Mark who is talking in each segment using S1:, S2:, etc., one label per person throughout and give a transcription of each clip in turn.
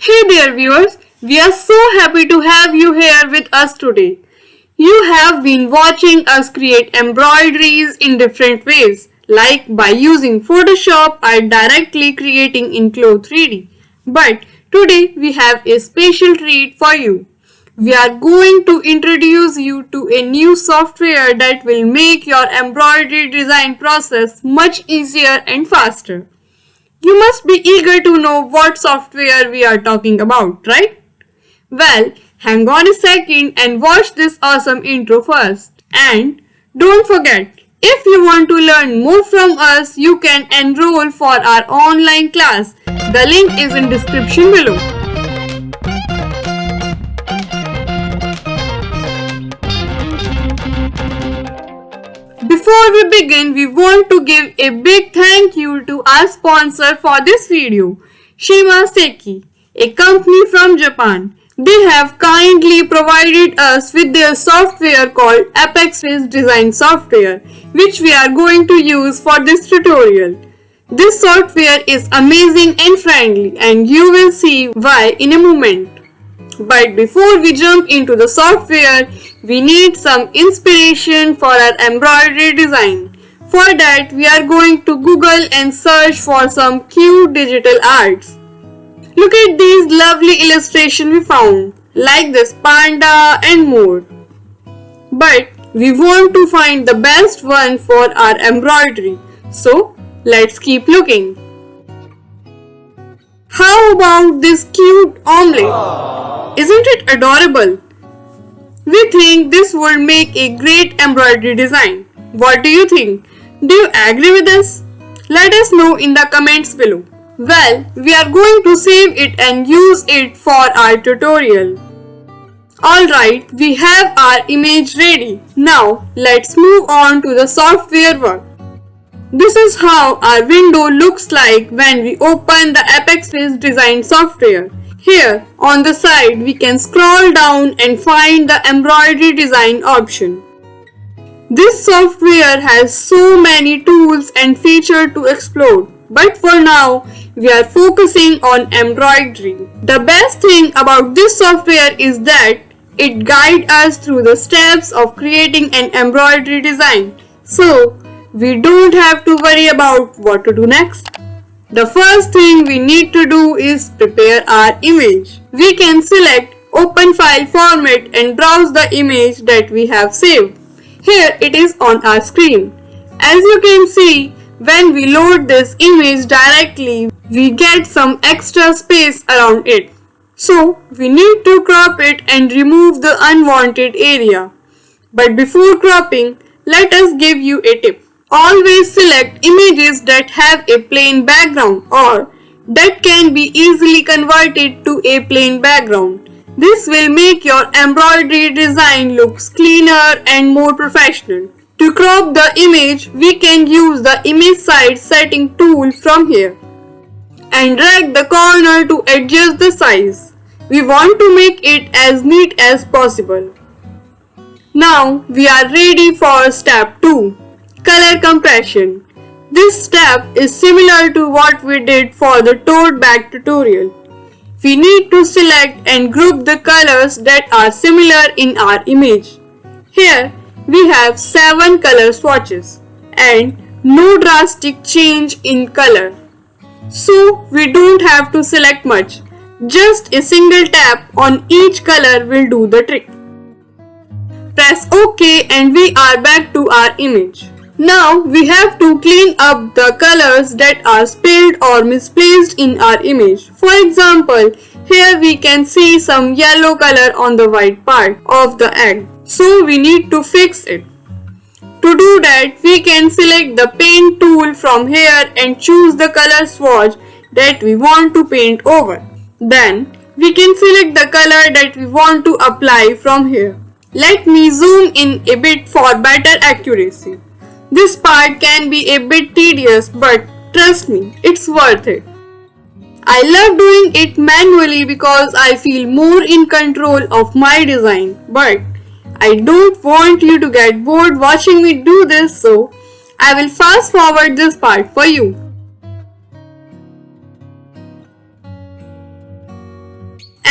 S1: Hey there viewers, we are so happy to have you here with us today. You have been watching us create embroideries in different ways, like by using Photoshop or directly creating in Clo 3D. But today we have a special treat for you. We are going to introduce you to a new software that will make your embroidery design process much easier and faster. You must be eager to know what software we are talking about, right? Well, hang on a second and watch this awesome intro first. And don't forget, if you want to learn more from us, you can enroll for our online class. The link is in description below. Before we begin, we want to give a big thank you to our sponsor for this video, Shima Seiki, a company from Japan. They have kindly provided us with their software called APEXFiz Design Software, which we are going to use for this tutorial. This software is amazing and friendly, and you will see why in a moment. But before we jump into the software, we need some inspiration for our embroidery design. For that, we are going to Google and search for some cute digital arts. Look at these lovely illustrations we found, like this panda and more. But we want to find the best one for our embroidery. So, let's keep looking. How about this cute omelette? Isn't it adorable? We think this would make a great embroidery design. What do you think? Do you agree with us? Let us know in the comments below. Well, we are going to save it and use it for our tutorial. Alright, we have our image ready. Now, let's move on to the software work. This is how our window looks like when we open the APEXFiz Design Software. Here, on the side, we can scroll down and find the embroidery design option. This software has so many tools and features to explore, but for now, we are focusing on embroidery. The best thing about this software is that it guides us through the steps of creating an embroidery design. So, we don't have to worry about what to do next. The first thing we need to do is prepare our image. We can select Open File Format and browse the image that we have saved. Here it is on our screen. As you can see, when we load this image directly, we get some extra space around it. So, we need to crop it and remove the unwanted area. But before cropping, let us give you a tip. Always select images that have a plain background or that can be easily converted to a plain background. This will make your embroidery design look cleaner and more professional. To crop the image, we can use the image size setting tool from here and drag the corner to adjust the size. We want to make it as neat as possible. Now we are ready for step 2. Color compression. This step is similar to what we did for the tote bag tutorial. We need to select and group the colors that are similar in our image. Here we have 7 color swatches and no drastic change in color. So we don't have to select much. Just a single tap on each color will do the trick. Press OK and we are back to our image. Now we have to clean up the colors that are spilled or misplaced in our image. For example, here we can see some yellow color on the white part of the egg. So we need to fix it. To do that, we can select the paint tool from here and choose the color swatch that we want to paint over. Then we can select the color that we want to apply from here. Let me zoom in a bit for better accuracy. This part can be a bit tedious, but trust me, it's worth it. I love doing it manually because I feel more in control of my design, but I don't want you to get bored watching me do this, so I will fast forward, this part for you.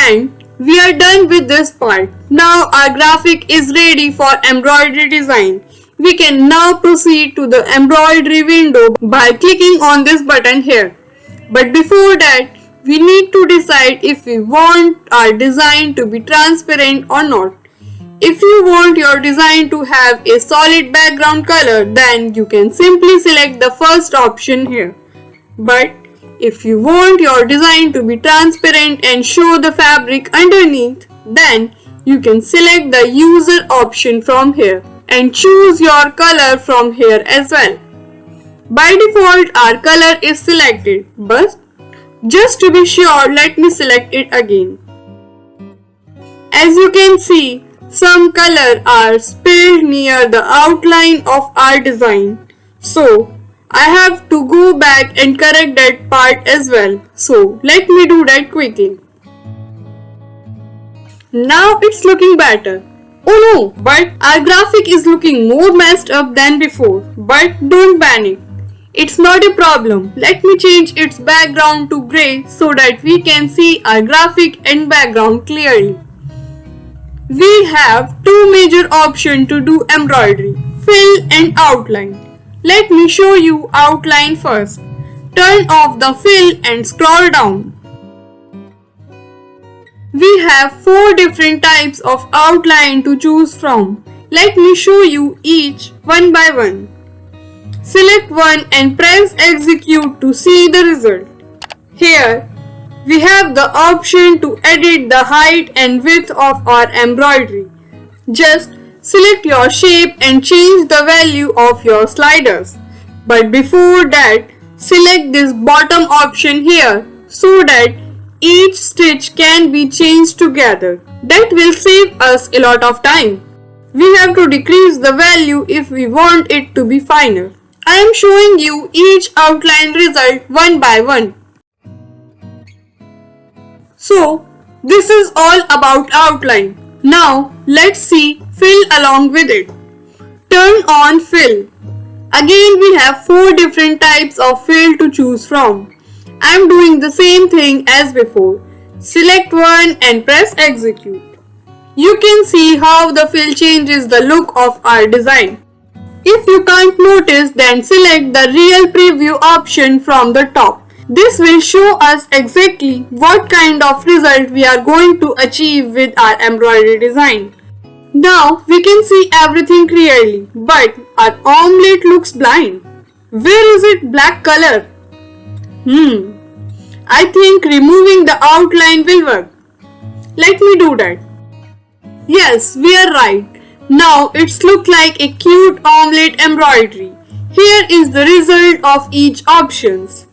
S1: And we are done with this part. Now our graphic is ready for embroidery design. We can now proceed to the embroidery window by clicking on this button here. But before that, we need to decide if we want our design to be transparent or not. If you want your design to have a solid background color, then you can simply select the first option here. But if you want your design to be transparent and show the fabric underneath, then you can select the user option from here and choose your color from here as well. By default, our color is selected, but just to be sure, let me select it again. As you can see, some color are spilled near the outline of our design. So, I have to go back and correct that part as well. So, let me do that quickly. Now it's looking better. Oh no, but our graphic is looking more messed up than before. But don't panic. It's not a problem. Let me change its background to grey so that we can see our graphic and background clearly. We have two major options to do embroidery, fill and outline. Let me show you outline first. Turn off the fill and scroll down. We have 4 different types of outline to choose from. Let me show you each one by one. Select one and press execute to see the result. Here, we have the option to edit the height and width of our embroidery. Just select your shape and change the value of your sliders. But before that, select this bottom option here so that each stitch can be changed together. That will save us a lot of time. We have to decrease the value if we want it to be finer. I am showing you each outline result one by one. So, this is all about outline. Now, let's see fill along with it. Turn on fill. Again, we have 4 different types of fill to choose from. I am doing the same thing as before. Select one and press execute. You can see how the fill changes the look of our design. If you can't notice, then select the real preview option from the top. This will show us exactly what kind of result we are going to achieve with our embroidery design. Now we can see everything clearly, but our omelette looks blind. Where is it black color? I think removing the outline will work. Let me do that. Yes, we are right. Now it's look like a cute omelette embroidery. Here is the result of each options.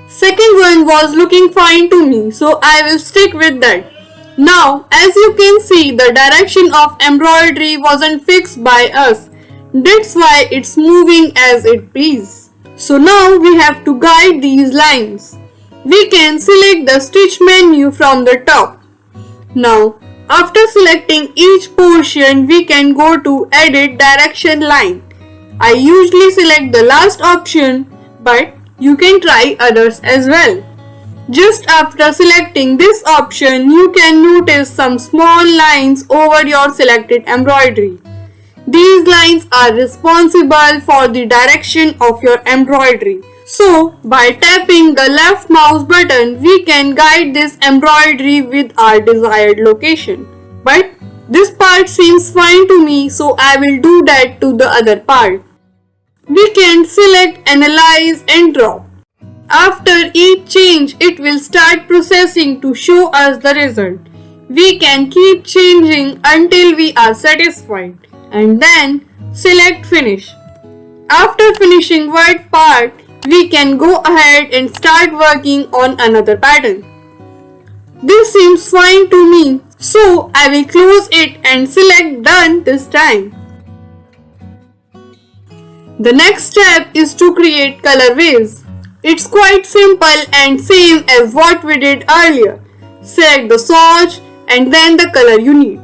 S1: Second one was looking fine to me, so I will stick with that. Now, as you can see, the direction of embroidery wasn't fixed by us. That's why it's moving as it please. So now we have to guide these lines. We can select the stitch menu from the top. Now, after selecting each portion, we can go to edit direction line. I usually select the last option, but you can try others as well. Just after selecting this option, you can notice some small lines over your selected embroidery. These lines are responsible for the direction of your embroidery. So, by tapping the left mouse button, we can guide this embroidery with our desired location. But this part seems fine to me, so I will do that to the other part. We can select Analyze and Drop. After each change, it will start processing to show us the result. We can keep changing until we are satisfied and then select Finish. After finishing one part, we can go ahead and start working on another pattern. This seems fine to me, so I will close it and select Done this time. The next step is to create colorways. It's quite simple and same as what we did earlier. Select the swatch and then the color you need.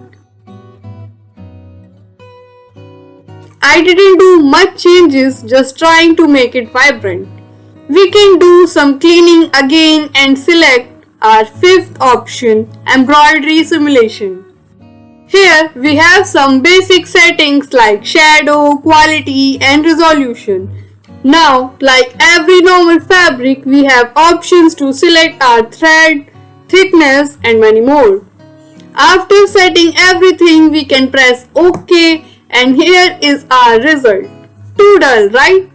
S1: I didn't do much changes, just trying to make it vibrant. We can do some cleaning again and select our fifth option, embroidery simulation. Here we have some basic settings like shadow, quality and resolution. Now, like every normal fabric, we have options to select our thread, thickness and many more. After setting everything, we can press OK and here is our result. Too dull, right?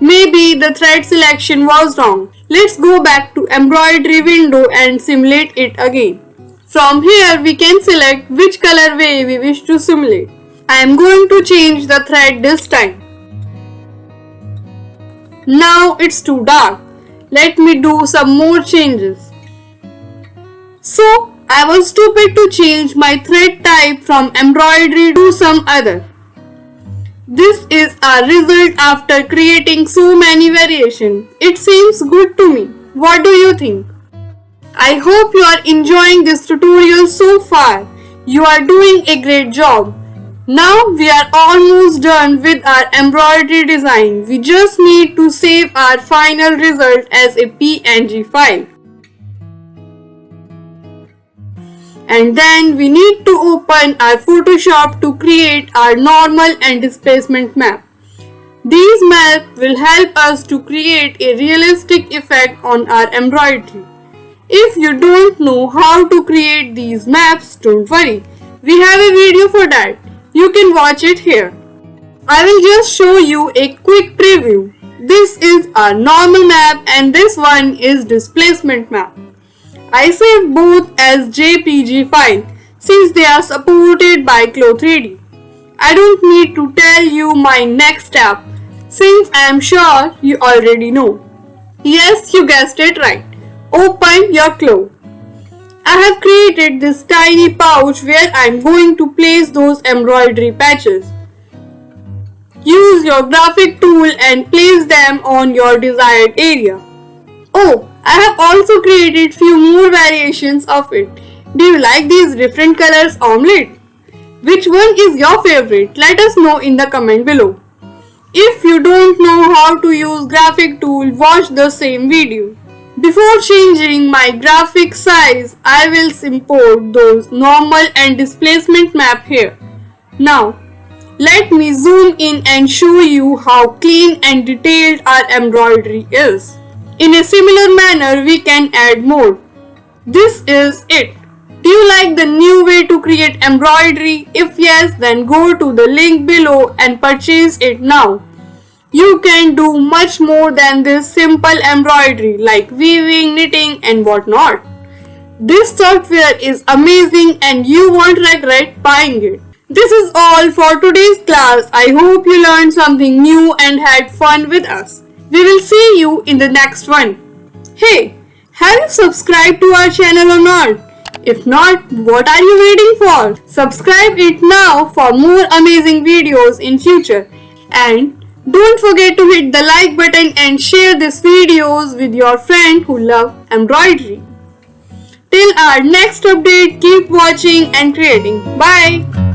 S1: Maybe the thread selection was wrong. Let's go back to embroidery window and simulate it again. From here we can select which colorway we wish to simulate. I am going to change the thread this time. Now it's too dark. Let me do some more changes. So I was stupid to change my thread type from embroidery to some other. This is our result after creating so many variations. It seems good to me. What do you think? I hope you are enjoying this tutorial so far. You are doing a great job. Now we are almost done with our embroidery design. We just need to save our final result as a PNG file. And then we need to open our Photoshop to create our normal and displacement map. These maps will help us to create a realistic effect on our embroidery. If you don't know how to create these maps, don't worry. We have a video for that. You can watch it here. I will just show you a quick preview. This is our normal map and this one is displacement map. I saved both as JPG file since they are supported by Clo3D. I don't need to tell you my next step since I am sure you already know. Yes, you guessed it right. Open your Clo. I have created this tiny pouch where I am going to place those embroidery patches. Use your graphic tool and place them on your desired area. Oh, I have also created few more variations of it. Do you like these different colors omelette? Which one is your favorite? Let us know in the comment below. If you don't know how to use graphic tool, watch the same video. Before changing my graphic size, I will import those normal and displacement map here. Now, let me zoom in and show you how clean and detailed our embroidery is. In a similar manner, we can add more. This is it. Do you like the new way to create embroidery? If yes, then go to the link below and purchase it now. You can do much more than this simple embroidery like weaving, knitting and whatnot. This software is amazing and you won't regret buying it. This is all for today's class. I hope you learned something new and had fun with us. We will see you in the next one. Hey, have you subscribed to our channel or not? If not, what are you waiting for? Subscribe it now for more amazing videos in future. And don't forget to hit the like button and share these videos with your friend who love embroidery. Till our next update, keep watching and creating. Bye.